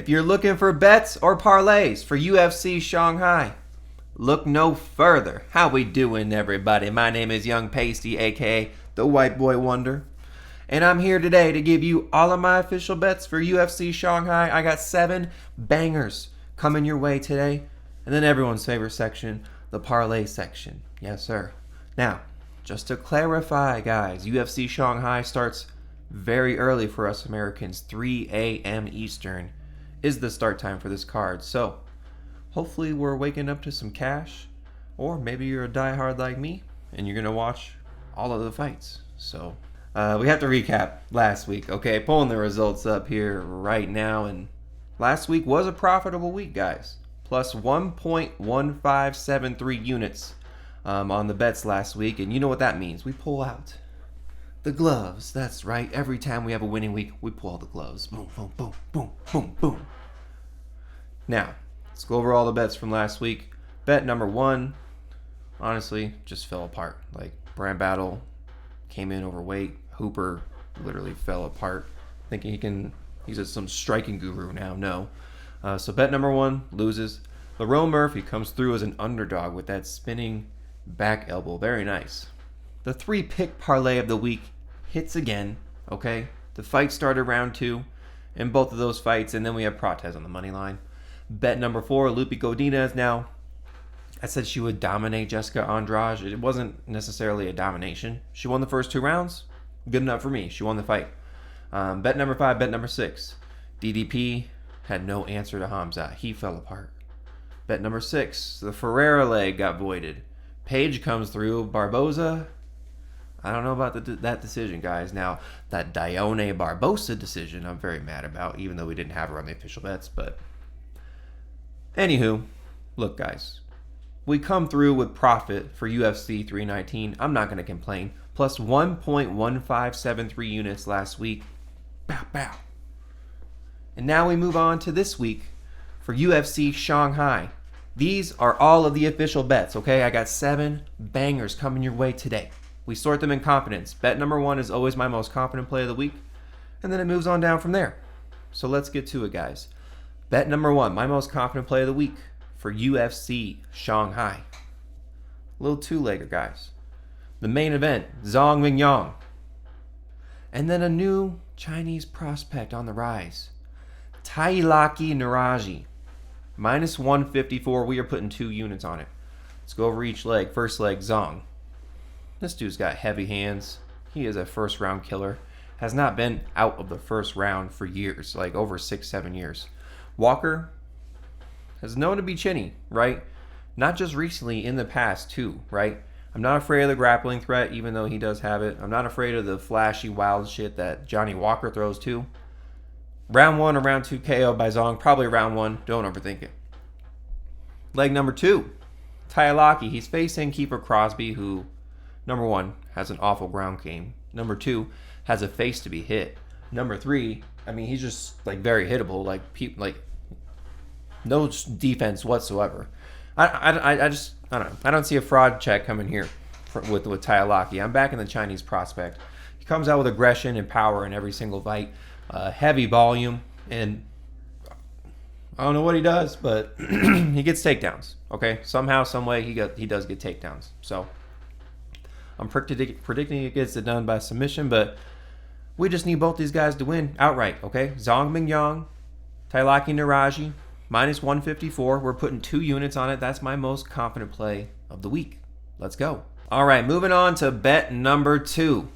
If you're looking for bets or parlays for UFC Shanghai, look no further. How we doing, everybody? My name is Young Pasty, aka the White Boy Wonder, and I'm here today to give you all of my official bets for UFC Shanghai. I got 7 bangers coming your way today, and then everyone's favorite section, the parlay section. Yes, sir. Now, just to clarify, guys, UFC Shanghai starts very early for us Americans. 3 a.m. Eastern is the start time for this card. So, hopefully we're waking up to some cash, or maybe you're a diehard like me, and you're going to watch all of the fights. So, we have to recap last week, okay? Pulling the results up here right now, and last week was a profitable week, guys. Plus 1.1573 units on the bets last week, and you know what that means. We pull out the gloves. That's right. Every time we have a winning week, we pull out the gloves. Boom, boom, boom, boom, boom, boom. Now, let's go over all the bets from last week. Bet number 1, honestly, just fell apart. Like, Brand Battle came in overweight. Hooper literally fell apart. Thinking he's some striking guru now. No. So bet number 1 loses. Lerone Murphy comes through as an underdog with that spinning back elbow. Very nice. The 3-pick parlay of the week hits again, okay? The fight started round 2 in both of those fights, and then we have Cortes on the money line. Bet number 4, Lupi Godinez. Now, I said she would dominate Jessica Andrade. It wasn't necessarily a domination. She won the first 2 rounds. Good enough for me. She won the fight. Bet number 5, bet number 6. DDP had no answer to Hamza. He fell apart. Bet number 6, the Pereira leg got voided. Page comes through. Barboza, I don't know about that decision, guys. Now, that Dione Barbosa decision, I'm very mad about, even though we didn't have her on the official bets. But, anywho, look, guys. We come through with profit for UFC 319. I'm not going to complain. Plus 1.1573 units last week. Bow, bow. And now we move on to this week for UFC Shanghai. These are all of the official bets, okay? I got 7 bangers coming your way today. We sort them in confidence. Bet number 1 is always my most confident play of the week, and then it moves on down from there. So let's get to it, guys. Bet number 1, my most confident play of the week for UFC Shanghai. Little 2-legger, guys. The main event, Zhang Mingyang. And then a new Chinese prospect on the rise, Taiyilake Nueraji. Minus 154. We are putting 2 units on it. Let's go over each leg. First leg, Zhang. This dude's got heavy hands. He is a first-round killer. Has not been out of the first round for years, like over 6-7 years. Walker has known to be chinny, right? Not just recently, in the past too, right? I'm not afraid of the grappling threat, even though he does have it. I'm not afraid of the flashy, wild shit that Johnny Walker throws too. Round 1 or round 2 KO by Zhang. Probably round 1. Don't overthink it. Leg number 2. Taiyilake. He's facing Kiefer Crosbie, who, number 1, has an awful ground game. Number 2, has a face to be hit. Number 3, I mean, he's just like very hittable. Like no defense whatsoever. I don't know. I don't see a fraud check coming here with Taiyilake. I'm backing the Chinese prospect. He comes out with aggression and power in every single fight. Heavy volume, and I don't know what he does, but he gets takedowns. Okay, somehow, some way, he does get takedowns. So I'm predicting it gets it done by submission, but we just need both these guys to win outright. Okay, Zhang Mingyang, Taiyilake Nueraji, minus 154. We're putting 2 units on it. That's my most confident play of the week. Let's go. All right, moving on to bet number 2.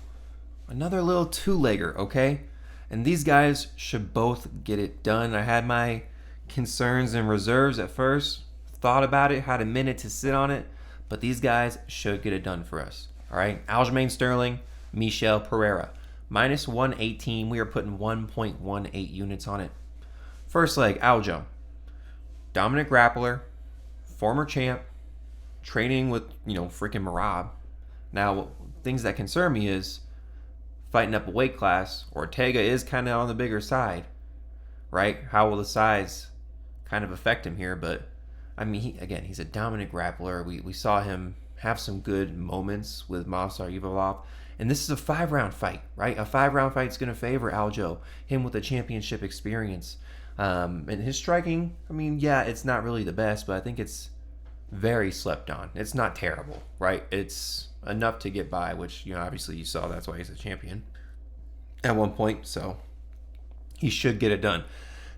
Another little 2-legger. Okay. And these guys should both get it done. I had my concerns and reserves at first. Thought about it, had a minute to sit on it. But these guys should get it done for us. All right? Aljamain Sterling, Michel, Pereira. Minus 118. We are putting 1.18 units on it. First leg, Aljo. Dominant grappler. Former champ. Training with, freaking Marab. Now, things that concern me is fighting up a weight class. Ortega is kind of on the bigger side, right? How will the size kind of affect him here? But, I mean, he's a dominant grappler. We saw him have some good moments with Maheshate Yuvalov. And this is a 5-round fight, right? A 5-round fight is going to favor Aljo, him with the championship experience. And his striking, I mean, yeah, it's not really the best, but I think it's very slept on. It's not terrible, right? It's enough to get by, which, obviously you saw. That's why he's a champion at one point, so he should get it done.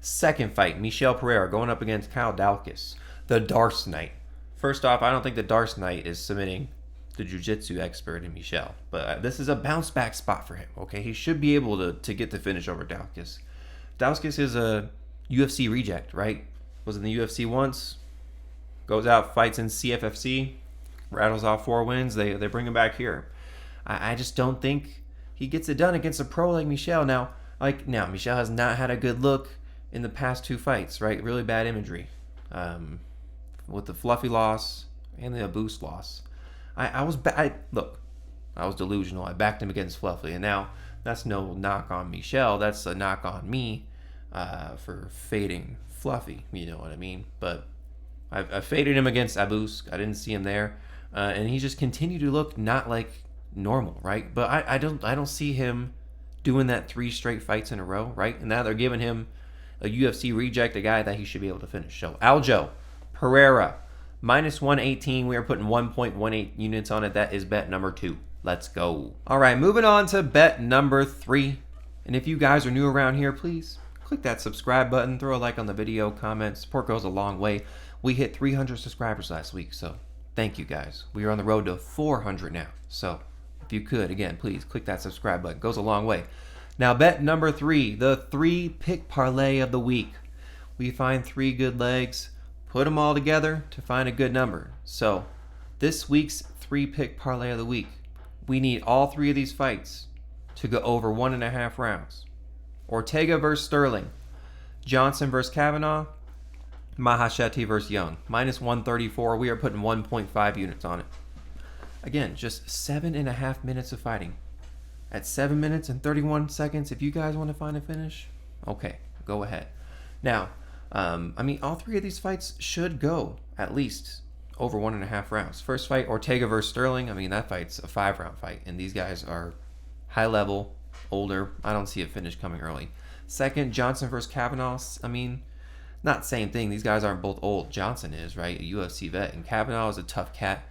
Second fight, Michel Pereira going up against Kyle Daukaus, the Darce Knight. First off, I don't think the Darce Knight is submitting the jiu-jitsu expert in Michel, but this is a bounce back spot for him, okay? He should be able to get the finish over Daukaus. Daukaus is a UFC reject, right? Was in the UFC once, goes out, fights in CFFC, rattles off 4 wins, they bring him back here. I just don't think he gets it done against a pro like Michel. Now, Michel has not had a good look in the past 2 fights, right? Really bad imagery. With the Fluffy loss and the Abuse loss. I was delusional. I backed him against Fluffy, and now that's no knock on Michel. That's a knock on me for fading Fluffy. You know what I mean? But I faded him against Abuse. I didn't see him there, and he just continued to look not like normal, right? But I don't see him doing that 3 straight fights in a row, right? And now they're giving him a UFC reject, a guy that he should be able to finish. So Aljo Pereira, -118. We are putting 1.18 units on it. That is bet number 2. Let's go. All right, moving on to bet number 3. And if you guys are new around here, please click that subscribe button, throw a like on the video, comment. Support goes a long way. We hit 300 subscribers last week, so thank you guys. We are on the road to 400 now. So if you could, again, please click that subscribe button. Goes a long way. Now, bet number 3, the 3-pick parlay of the week. We find 3 good legs, put them all together to find a good number. So this week's 3-pick parlay of the week, we need all 3 of these fights to go over 1.5 rounds. Ortega versus Sterling, Johnson versus Kavanagh, Maheshate versus Young. -134. We are putting 1.5 units on it. Again, just 7.5 minutes of fighting. At 7 minutes and 31 seconds, if you guys want to find a finish, okay, go ahead. Now, all 3 of these fights should go at least over 1.5 rounds. First fight, Ortega versus Sterling. That fight's a 5-round fight, and these guys are high level, older. I don't see a finish coming early. Second, Johnson versus Kavanagh. Not same thing. These guys aren't both old. Johnson is, right? A UFC vet, and Kavanagh is a tough cat.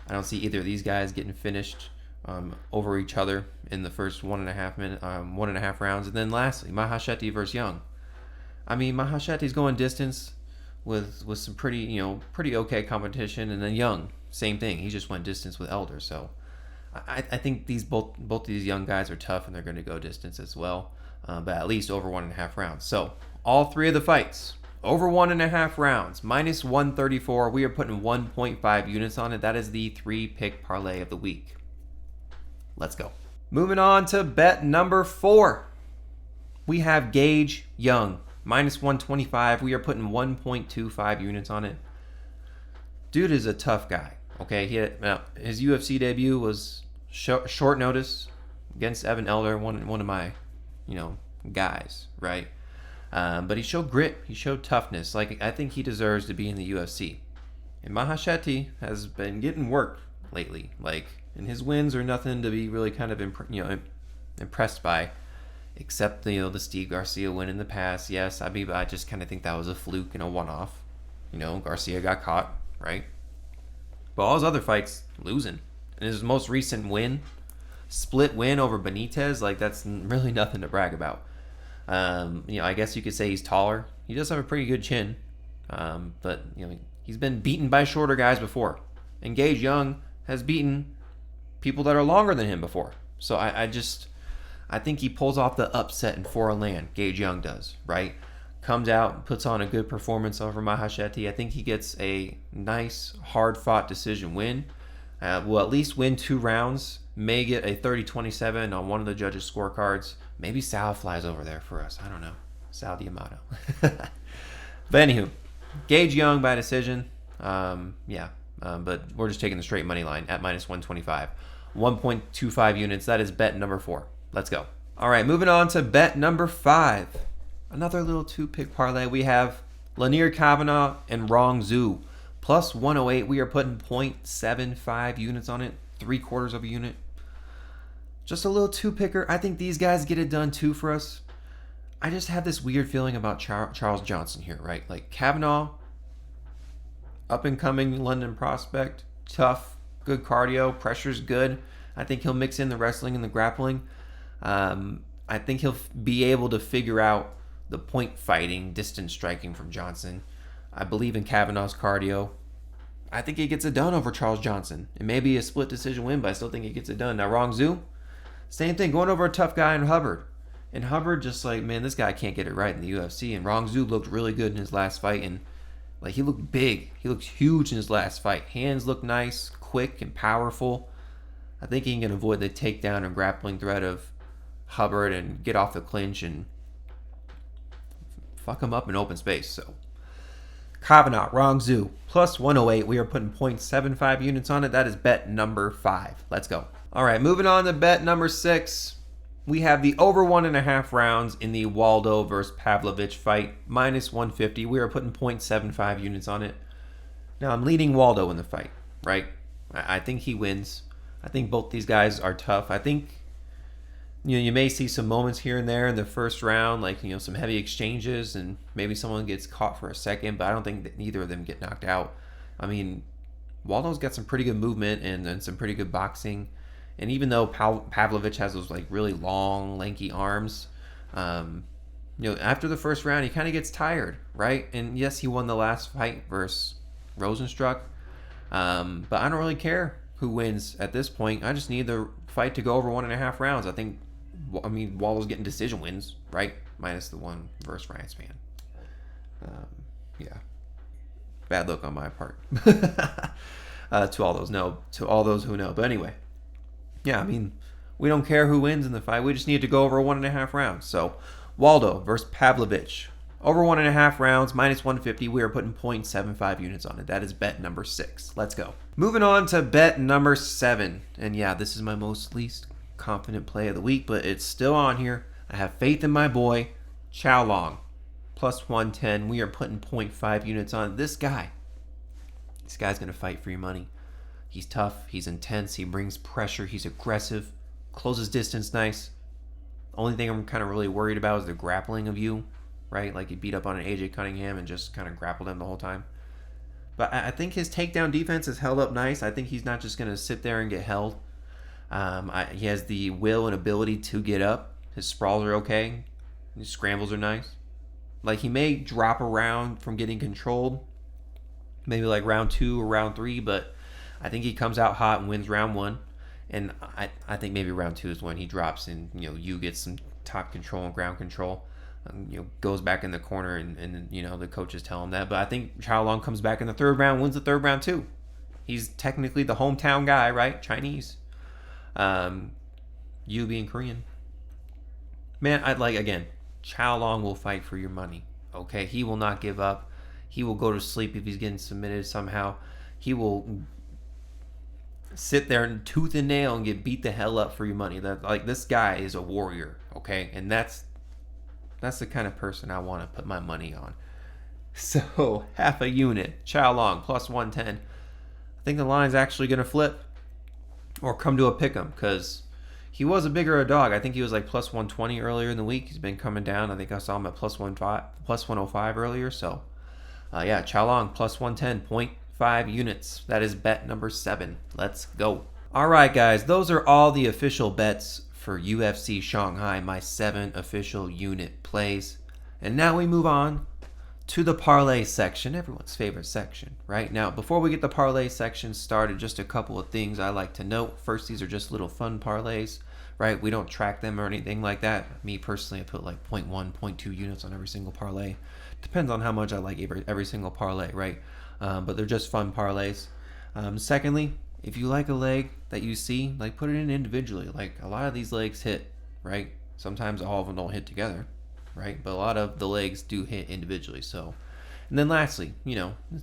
I don't see either of these guys getting finished over each other in the first 1.5 rounds. And then lastly, Maheshate versus Young. Maheshate's going distance with some pretty okay competition, and then Young, same thing. He just went distance with Elder. So I think both these young guys are tough, and they're going to go distance as well, but at least over 1.5 rounds. So all 3 of the fights over 1.5 rounds, -134. We are putting 1.5 units on it. That is the 3-pick parlay of the week. Let's go. Moving on to bet number 4. We have Guage Young, -125. We are putting 1.25 units on it. Dude is a tough guy. Okay, his UFC debut was short notice against Evan Elder, one of my, guys, right? But he showed grit. He showed toughness. I think he deserves to be in the UFC. And Maheshate has been getting work lately. And his wins are nothing to be really kind of impressed by, except the Steve Garcia win in the past. Yes, I just kind of think that was a fluke and a one-off. Garcia got caught, right? But all his other fights, losing. And his most recent win, split win over Benitez, that's really nothing to brag about. I guess you could say he's taller. He does have a pretty good chin. But he's been beaten by shorter guys before. And Guage Young has beaten people that are longer than him before. So I think he pulls off the upset in foreign land. Guage Young does, right? Comes out, puts on a good performance over Maheshate. I think he gets a nice, hard-fought decision win. Will at least win 2 rounds. May get a 30-27 on one of the judges' scorecards. Maybe Sal flies over there for us. I don't know. Sal D'Amato. But anywho, Guage Young by decision. But we're just taking the straight money line at -125. 1.25 units. That is bet number 4. Let's go. All right, moving on to bet number 5. Another little 2-pick parlay. We have Lanier Kavanagh and Rongzhu. +108. We are putting 0.75 units on it. 3/4 of a unit. Just a little 2-picker. I think these guys get it done too for us. I just have this weird feeling about Charles Johnson here, right? Like Kavanagh, up and coming London prospect, tough, good cardio, pressure's good. I think he'll mix in the wrestling and the grappling. I think he'll be able to figure out the point fighting, distance striking from Johnson. I believe in Kavanagh's cardio. I think he gets it done over Charles Johnson. It may be a split decision win, but I still think he gets it done. Now, Rongzhu, same thing, going over a tough guy in Hubbard. And Hubbard just like, man, this guy can't get it right in the UFC. And Rongzhu looked really good in his last fight. And like, he looked big. He looked huge in his last fight. Hands look nice, quick, and powerful. I think he can avoid the takedown and grappling threat of Hubbard and get off the clinch and fuck him up in open space. So, Kavanagh, Rongzhu, plus 108. We are putting 0.75 units on it. That is bet number 5. Let's go. All right, moving on to bet number 6. We have the over 1.5 rounds in the Waldo versus Pavlovich fight, minus 150. We are putting 0.75 units on it. Now, I'm leading Waldo in the fight, right? I think he wins. I think both these guys are tough. I think you may see some moments here and there in the first round, like some heavy exchanges, and maybe someone gets caught for a second, but I don't think that neither of them get knocked out. I mean, Waldo's got some pretty good movement and some pretty good boxing. And even though Pavlovich has those like really long, lanky arms, after the first round, he kind of gets tired, right? And yes, he won the last fight versus Rosenstruck, but I don't really care who wins at this point. I just need the fight to go over 1.5 rounds. I mean, Waldo's getting decision wins, right? Minus the one versus France, man. Yeah, bad look on my part. To all those who know. But anyway. Yeah, I mean, we don't care who wins in the fight. We just need to go over 1.5 rounds. So, Waldo versus Pavlovich. Over 1.5 rounds, minus 150. We are putting 0.75 units on it. That is bet number 6. Let's go. Moving on to bet number 7. And yeah, this is my least confident play of the week, but it's still on here. I have faith in my boy, Xiao, plus 110. We are putting 0.5 units on it. This guy's going to fight for your money. He's tough, he's intense, he brings pressure, he's aggressive, closes distance nice. Only thing I'm kind of really worried about is the grappling of you, right? Like he beat up on an AJ Cunningham and just kind of grappled him the whole time. But I think his takedown defense is held up nice. I think he's not just going to sit there and get held. He has the will and ability to get up. His sprawls are okay. His scrambles are nice. Like he may drop around from getting controlled, maybe like round 2 or round 3, but I think he comes out hot and wins round 1. And I think maybe round 2 is when he drops and, you get some top control and ground control. Goes back in the corner and the coaches tell him that. But I think Xiao comes back in the 3rd round, wins the 3rd round too. He's technically the hometown guy, right? Chinese. You being Korean. Man, Xiao will fight for your money. Okay? He will not give up. He will go to sleep if he's getting submitted somehow. He will sit there and tooth and nail and get beat the hell up for your money. This guy is a warrior, okay? And that's the kind of person I want to put my money on. So, half a unit, Xiao plus 110. I think the line's actually going to flip or come to a pick'em because he was a bigger dog. I think he was like plus 120 earlier in the week. He's been coming down. I think I saw him at plus 105 earlier. So, Xiao plus 110.5 units. That is bet number 7. Let's go. All right, guys. Those are all the official bets for UFC Shanghai, my 7 official unit plays. And now we move on to the parlay section, everyone's favorite section, right? Now, before we get the parlay section started, just a couple of things I like to note. First, these are just little fun parlays, right? We don't track them or anything like that. Me personally, I put like 0.1, 0.2 units on every single parlay. Depends on how much I like every single parlay, right? But they're just fun parlays. Secondly, if you like a leg that you see, like put it in individually. Like a lot of these legs hit, right? Sometimes all of them don't hit together, right? But a lot of the legs do hit individually. So, and then lastly,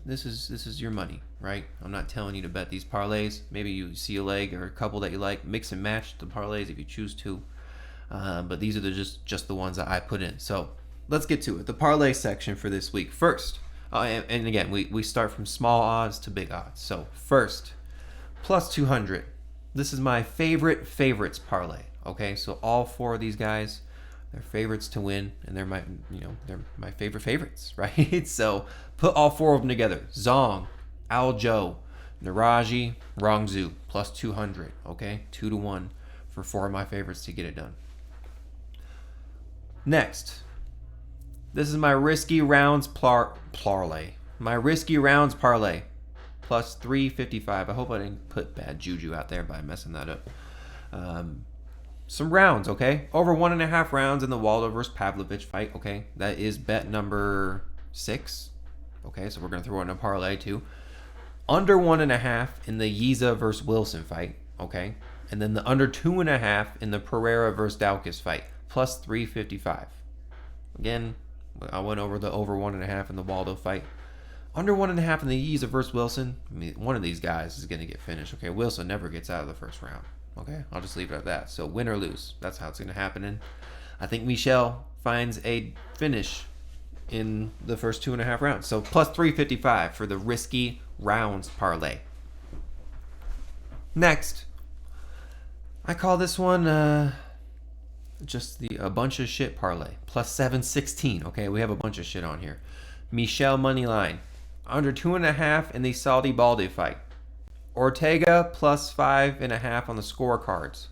this is your money, right? I'm not telling you to bet these parlays. Maybe you see a leg or a couple that you like, mix and match the parlays if you choose to. But these are just the ones that I put in. So let's get to it. The parlay section for this week. First, and again, we start from small odds to big odds. So first, plus 200. This is my favorites parlay. Okay, so all 4 of these guys, They're favorites to win, and they're my favorite favorites, right? So put all 4 of them together. Zhang, Aljo, Nueraji, Rongzhu, plus 200, okay? 2-1 for 4 of my favorites to get it done. Next, this is my risky rounds parlay. My risky rounds parlay, plus 355. I hope I didn't put bad juju out there by messing that up. Some rounds, okay? Over 1.5 rounds in the Waldo versus Pavlovich fight, okay? That is bet number 6. Okay, so we're going to throw in a parlay too. Under 1.5 in the Yizha versus Wilson fight, okay? And then the under 2.5 in the Pereira versus Daukaus fight, plus 355. Again, I went over the over 1.5 in the Waldo fight. Under 1.5 in the Yizha versus Wilson. I mean, one of these guys is going to get finished, okay? Wilson never gets out of the first round. Okay, I'll just leave it at that. So win or lose, that's how it's going to happen. And I think Michel finds a finish in the first 2.5 rounds. So plus 355 for the risky rounds parlay. Next, I call this one just a bunch of shit parlay. Plus 716. Okay, we have a bunch of shit on here. Michel money line. Under 2.5 in the Saudi Balde fight. Ortega plus 5.5 on the scorecards.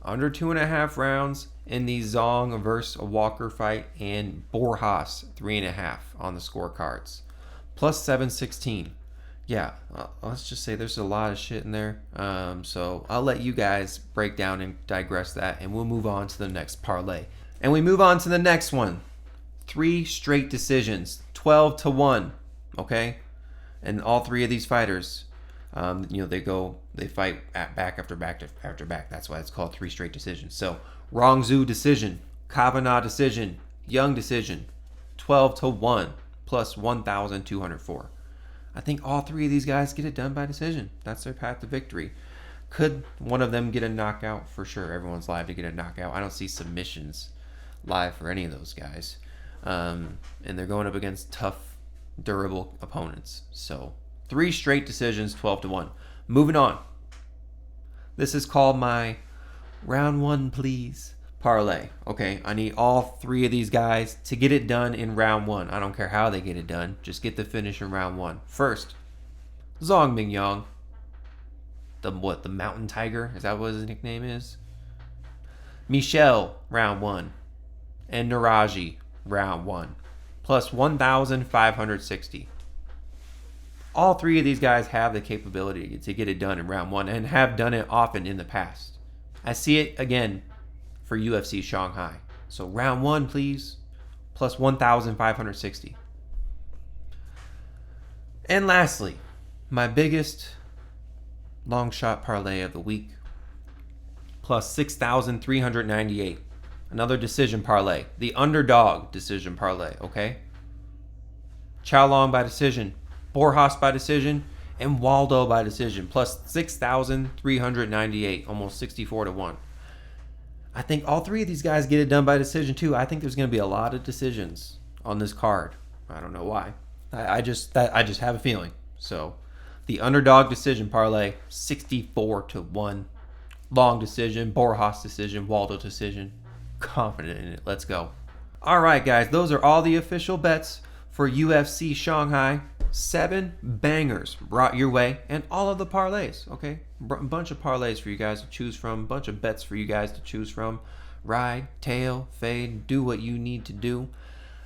Under 2.5 rounds in the Zhang versus Walker fight, and Borjas 3.5 on the scorecards. Plus 716. Yeah, let's just say there's a lot of shit in there. So I'll let you guys break down and digress that, and we'll move on to the next parlay. And we move on to the next one. 3 straight decisions, 12-1. Okay, and all 3 of these fighters. They fight at back after back after back. That's why it's called 3 straight decisions. So Rongzhu decision, Kavanagh decision, Young decision, 12-1 plus 1,204. I think all 3 of these guys get it done by decision. That's their path to victory. Could one of them get a knockout? For sure. Everyone's live to get a knockout. I don't see submissions live for any of those guys. And they're going up against tough, durable opponents. So 3 straight decisions, 12-1. Moving on. This is called my round 1, please parlay. Okay, I need all 3 of these guys to get it done in round 1. I don't care how they get it done. Just get the finish in round 1. First, Zhang Mingyang. The Mountain Tiger? Is that what his nickname is? Michel, round 1. And Nueraji, round 1. Plus 1,560. All 3 of these guys have the capability to get it done in round 1 and have done it often in the past. I see it again for UFC Shanghai. So round 1, please, plus 1,560. And lastly, my biggest long shot parlay of the week, plus 6,398. Another decision parlay, the underdog decision parlay, okay? Xiao Long by decision, Borjas by decision, and Waldo by decision, plus 6,398, almost 64-1. I think all 3 of these guys get it done by decision too. I think there's going to be a lot of decisions on this card. I don't know why. I just have a feeling. So the underdog decision parlay, 64-1. Long decision, Borjas decision, Waldo decision. Confident in it. Let's go. All right, guys. Those are all the official bets for UFC Shanghai. 7 bangers brought your way, and all of the parlays. Okay, a bunch of parlays for you guys to choose from. Bunch of bets for you guys to choose from. Ride, tail, fade, do what you need to do.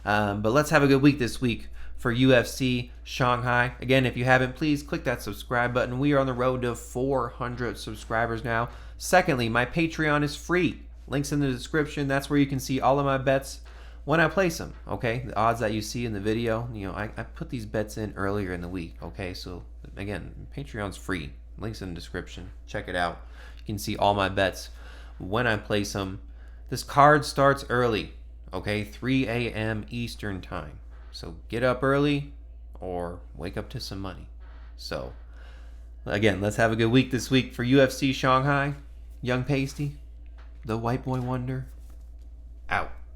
But let's have a good week this week for UFC Shanghai. Again, if you haven't, please click that subscribe button. We are on the road to 400 subscribers now. Secondly, my Patreon is free. Links in the description. That's where you can see all of my bets when I place them. Okay, the odds that you see in the video, I put these bets in earlier in the week. Okay, so again, Patreon's free. Links in the description. Check it out. You can see all my bets when I place them. This card starts early. Okay, 3 a.m. Eastern time. So get up early or wake up to some money. So again, let's have a good week this week for UFC Shanghai. Young Pasty, the White Boy Wonder, out.